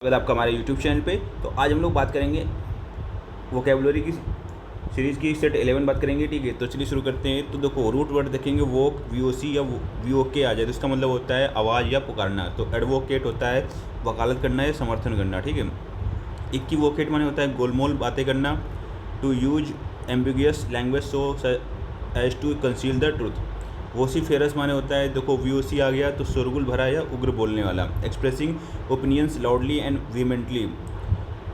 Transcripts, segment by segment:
अगर आपका हमारे यूट्यूब चैनल पे। तो आज हम लोग बात करेंगे वोकेबुलरी की सीरीज़ की सेट 11 बात करेंगे, ठीक है। तो चलिए शुरू करते हैं। तो देखो रूट वर्ड देखेंगे वोक, वीओसी या वीओके आ जाए तो इसका मतलब होता है आवाज़ या पुकारना। तो एडवोकेट होता है वकालत करना या समर्थन करना, ठीक है। इक्विवोकेट माने होता है गोलमोल बातें करना। To use ambiguous language so as to conceal the truth. Vociferous माने होता है, देखो वीओसी आ गया तो शोरगुल भरा या उग्र बोलने वाला। Expressing opinions loudly and vehemently.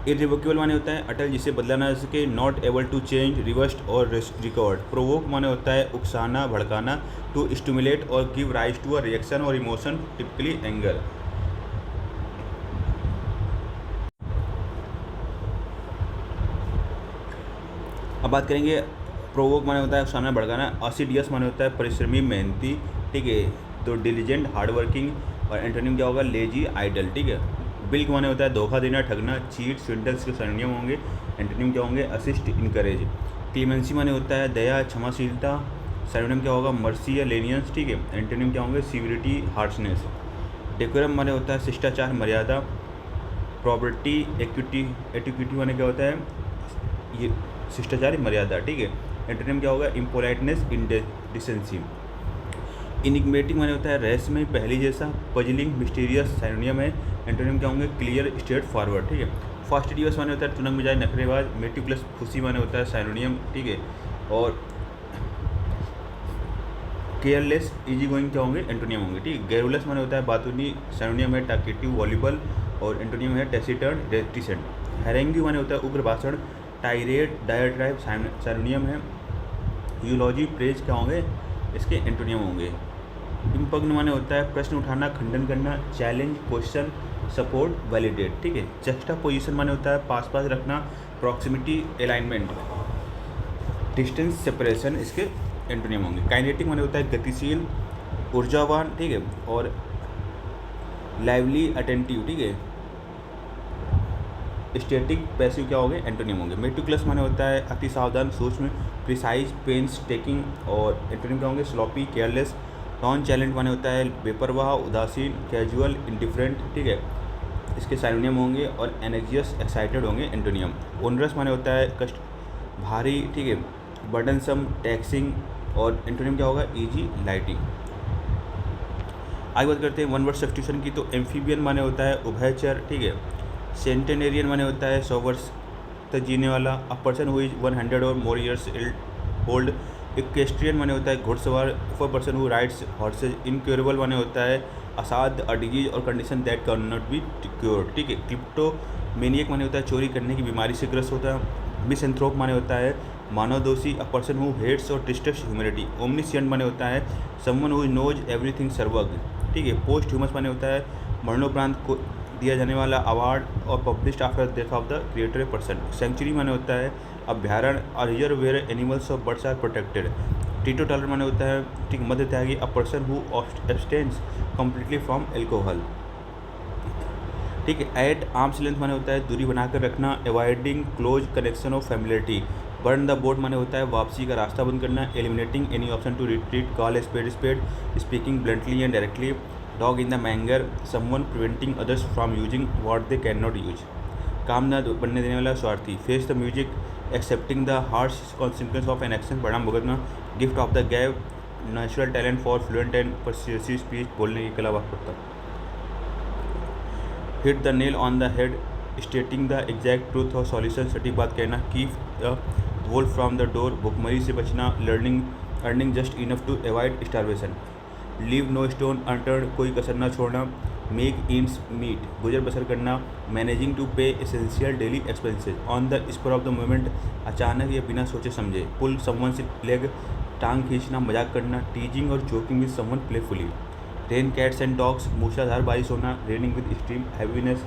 Irrevocable माने होता है अटल जिसे बदला ना जा सके। Not able to change, reversed or recovered. Provoke माने होता है उकसाना भड़काना। To stimulate or give rise to a reaction or emotion, typically anger. अब बात करेंगे प्रोवोक माने होता है उकसाना भड़काना। असिडियस माने होता है परिश्रमी मेहनती, ठीक है। तो डिलीजेंट हार्ड वर्किंग। और एंटोनिम क्या होगा, लेजी आइडल, ठीक है। बिल्क माने होता है धोखा देना ठगना। चीट स्विंडल्स के सिनोनिम होंगे। एंटोनिम क्या होंगे, असिस्ट इनकरेज। क्लीमेंसी माने होता है दया क्षमाशीलता। सिनोनिम क्या होगा, मर्सी या लेनियंस, ठीक है। एंटोनिम क्या होंगे, सीविरिटी हार्शनेस। डेकोरम माने होता है शिष्टाचार मर्यादा। प्रॉपर्टी एक्विटी एटिक्विटी माने क्या होता है, ये शिष्टाचार मर्यादा, ठीक है। एंटोनिम क्या होगा, इम्पोलाइटनेस इंडिसेंसी। इनिग्मेटिक माने होता है रहस्यमय पहली जैसा। पजलिंग मिस्टीरियस सिनोनिम है। एंटोनिम क्या होंगे, क्लियर स्ट्रेट फॉरवर्ड, ठीक है। फास्टिडियस माने होता है तुनक मिजाज नखरेबाज। मेटिकुलस खुशी माने होता है सिनोनिम, ठीक है। और केयरलेस इजी गोइंग क्या होंगे, एंटोनियम होंगे, ठीक है। गैरुलस माने होता है बातूनी, सिनोनियम है टाकेटिव वॉलीबल। और एंटोनियम है टेसिटर्न रेटिसेंट। हैरेंगी माने होता है उग्र भाषण। टायरेट डायट्राइब सिनोनियम है। यूलॉजी प्रेज क्या होंगे, इसके एंटोनियम होंगे। इम्पग्न माने होता है प्रश्न उठाना खंडन करना। चैलेंज क्वेश्चन सपोर्ट वैलिडेट, ठीक है। जस्टा पोजिशन माने होता है पास पास रखना। Proximity alignment. डिस्टेंस सेपरेशन इसके एंटोनियम होंगे। काइनेटिक माने होता है गतिशील ऊर्जावान, ठीक है। और लाइवली अटेंटिव, ठीक है। स्टेटिक पैसिव क्या होंगे, एंटोनियम होंगे। मेटिकुलस माने होता है अति सावधान सूक्ष्म। Precise painstaking. और एंटोनिम क्या होंगे, स्लॉपी केयरलेस। नॉन चैलेंज माने होता है बेपरवाह उदासीन कैजुअल इंडिफरेंट, ठीक है। इसके सिनोनिम होंगे। और एनर्जियस एक्साइटेड होंगे, एंटोनियम। ओनरस माने होता है कष्ट भारी, ठीक है। Burdensome taxing. और एंटोनिम क्या होगा, ईजी लाइटिंग। आगे बात करते हैं वन वर्ड सब्स्टिट्यूशन की। तो एम्फीबियन माने होता है उभयचर, ठीक है। सेंटेनेरियन माने होता है 100 वर्ष तक जीने वाला। अ पर्सन हु इज 100 और मोर ईयर्स ओल्ड। इक्वेस्ट्रियन माने होता है घुड़सवार। For person who rides horse's. Incurable माने होता है असाध्य अ डिजीज और condition that can not be cured, ठीक है। क्लिप्टोमेनियक माने होता है चोरी करने की बीमारी से ग्रस्त होता है। मिसएंथ्रोप माने होता है मानव दोषी। अ पर्सन हु हेट्स और डिस्ट्रस्ट ह्यूमैनिटी। ओमनिशिएंट माने होता है समवन हु नोज एवरीथिंग सर्वज्ञ, ठीक है। पोस्ट ह्यूमस माने होता है मरणोपरांत को दिया जाने वाला award. Or published after death of the creator person. Sanctuary माने होता है अभ्यारण्य। Or reserve where animals of birds are protected. Teetotaller माने होता है, ठीक, मध्य त्यागी। A person who abstains completely from alcohol, ठीक है। एट आर्म्स लेंथ माने होता है दूरी बनाकर रखना। Avoiding close connection of familiarity. Burn the boat माने होता है वापसी का रास्ता बंद करना। Eliminating any option to retreat. Call spade spade. Speaking bluntly and directly. Dog in the manger someone preventing others from using what they can not use. काम न बनने देने वाला स्वार्थी। Face the music accepting the harsh consequence of an action परिणाम भुगतना। Gift of the gab natural talent for fluent and persuasive speech बोलने की कला वापरता। Hit the nail on the head stating the exact truth और solution सटीक बात कहना। Keep the wolf from the door भुखमरी से बचना। Earning just enough to avoid starvation. Leave no stone unturned कोई कसर न छोड़ना। मेक इंड्स मीट गुजर बसर करना। Managing to pay essential daily expenses. On the spur of the moment अचानक या बिना सोचे समझे। पुल समवन से लेग टांग खींचना मजाक करना। Teasing or joking with someone playfully. Rain cats and dogs मूसलाधार बारिश होना। Raining with extreme heaviness.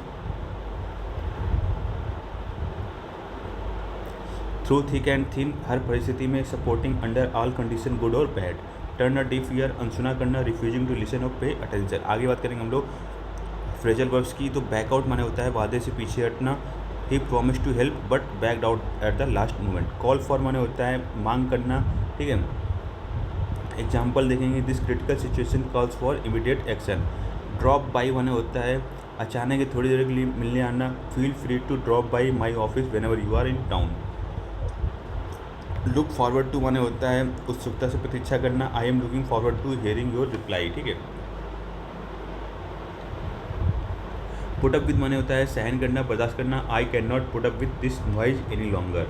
Through thick and thin हर परिस्थिति में। Supporting under all condition good or bad. Turn a deaf ear अनसुना करना। रिफ्यूजिंग टू लिसन और pay attention. आगे बात करेंगे हम लोग फ्रेजल वर्ब्स की। तो बैकआउट माने होता है वादे से पीछे हटना। He promise to help but backed out at the last moment. Call for माने होता है मांग करना, ठीक है। एग्जाम्पल देखेंगे this critical situation calls for immediate action. Drop by माने होता है अचानक या थोड़ी देर के लिए मिलने आना, feel free to drop by my office whenever you are in town. Look forward to माने होता है उत्सुकता से प्रतीक्षा करना, I am looking forward to hearing your reply, ठीक है। पुट अप विद माने होता है सहन करना, बर्दाश्त करना, I can not put up with this noise any longer.